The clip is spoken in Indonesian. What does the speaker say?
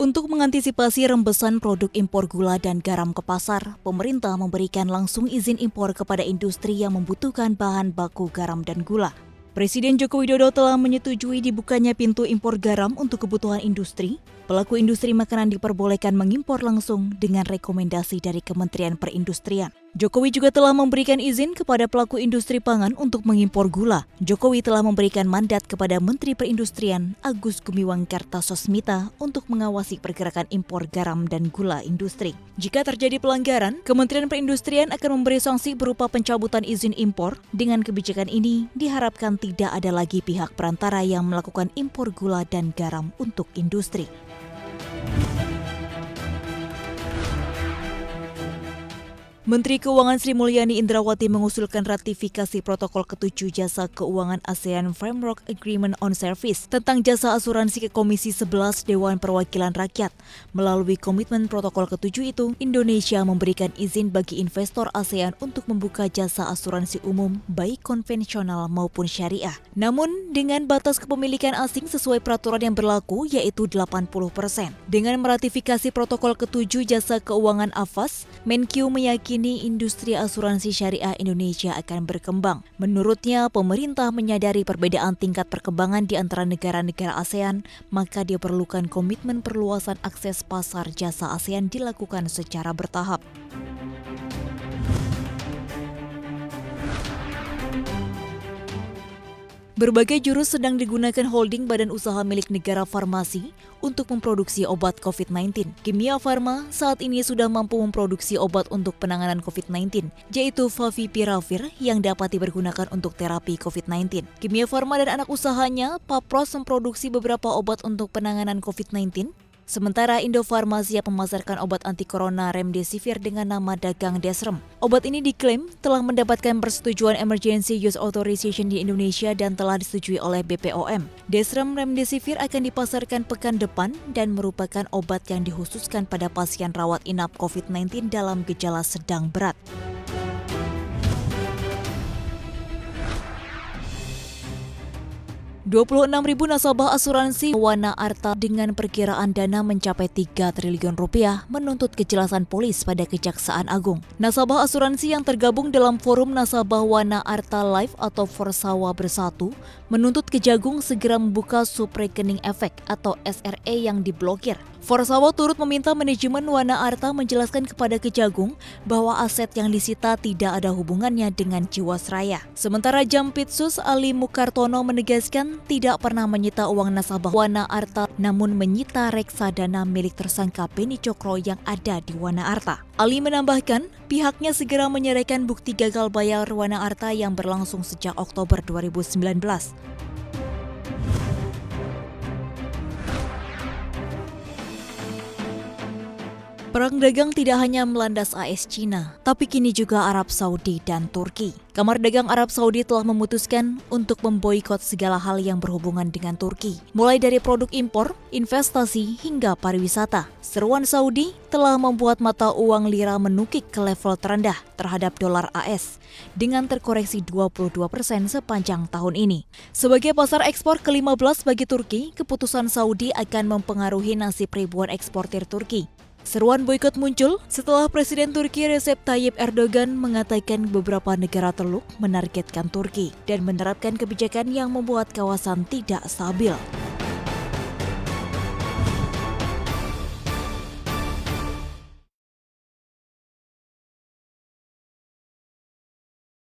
Untuk mengantisipasi rembesan produk impor gula dan garam ke pasar, pemerintah memberikan langsung izin impor kepada industri yang membutuhkan bahan baku garam dan gula. Presiden Joko Widodo telah menyetujui dibukanya pintu impor garam untuk kebutuhan industri. Pelaku industri makanan diperbolehkan mengimpor langsung dengan rekomendasi dari Kementerian Perindustrian. Jokowi juga telah memberikan izin kepada pelaku industri pangan untuk mengimpor gula. Jokowi telah memberikan mandat kepada Menteri Perindustrian Agus Gumiwang Kartasosmita untuk mengawasi pergerakan impor garam dan gula industri. Jika terjadi pelanggaran, Kementerian Perindustrian akan memberi sanksi berupa pencabutan izin impor. Dengan kebijakan ini, diharapkan tidak ada lagi pihak perantara yang melakukan impor gula dan garam untuk industri. Menteri Keuangan Sri Mulyani Indrawati mengusulkan ratifikasi protokol ke-7 Jasa Keuangan ASEAN Framework Agreement on Service tentang jasa asuransi ke Komisi 11 Dewan Perwakilan Rakyat. Melalui komitmen protokol ke-7 itu, Indonesia memberikan izin bagi investor ASEAN untuk membuka jasa asuransi umum baik konvensional maupun syariah. Namun, dengan batas kepemilikan asing sesuai peraturan yang berlaku yaitu 80%. Dengan meratifikasi protokol ke-7 Jasa Keuangan AFAS, Menkyu meyakini industri asuransi syariah Indonesia akan berkembang. Menurutnya, pemerintah menyadari perbedaan tingkat perkembangan di antara negara-negara ASEAN, maka diperlukan komitmen perluasan akses pasar jasa ASEAN dilakukan secara bertahap. Berbagai jurus sedang digunakan holding badan usaha milik negara farmasi untuk memproduksi obat COVID-19. Kimia Farma saat ini sudah mampu memproduksi obat untuk penanganan COVID-19, yaitu Favipiravir yang dapat dipergunakan untuk terapi COVID-19. Kimia Farma dan anak usahanya, Papros, memproduksi beberapa obat untuk penanganan COVID-19. Sementara Indofarma siap memasarkan obat anti-corona Remdesivir dengan nama dagang Desrem. Obat ini diklaim telah mendapatkan persetujuan Emergency Use Authorization di Indonesia dan telah disetujui oleh BPOM. Desrem Remdesivir akan dipasarkan pekan depan dan merupakan obat yang dikhususkan pada pasien rawat inap COVID-19 dalam gejala sedang berat. 26.000 nasabah asuransi Wana Arta dengan perkiraan dana mencapai 3 triliun rupiah menuntut kejelasan polis pada Kejaksaan Agung. Nasabah asuransi yang tergabung dalam Forum Nasabah Wana Arta Life atau Forsawa Bersatu menuntut Kejagung segera membuka subrekening efek atau SRE yang diblokir. Forsawa turut meminta manajemen Wana Arta menjelaskan kepada Kejagung bahwa aset yang disita tidak ada hubungannya dengan Jiwasraya. Sementara Jampitsus Ali Mukartono menegaskan tidak pernah menyita uang nasabah Wana Arta, namun menyita reksadana milik tersangka Beni Cokro yang ada di Wana Arta. Ali menambahkan, pihaknya segera menyerahkan bukti gagal bayar Wana Arta yang berlangsung sejak Oktober 2019. Perang dagang tidak hanya melandas AS Cina, tapi kini juga Arab Saudi dan Turki. Kamar Dagang Arab Saudi telah memutuskan untuk memboikot segala hal yang berhubungan dengan Turki, mulai dari produk impor, investasi, hingga pariwisata. Seruan Saudi telah membuat mata uang lira menukik ke level terendah terhadap dolar AS dengan terkoreksi 22% sepanjang tahun ini. Sebagai pasar ekspor ke-15 bagi Turki, keputusan Saudi akan mempengaruhi nasib ribuan eksportir Turki. Seruan boikot muncul setelah Presiden Turki Recep Tayyip Erdogan mengatakan beberapa negara Teluk menargetkan Turki dan menerapkan kebijakan yang membuat kawasan tidak stabil.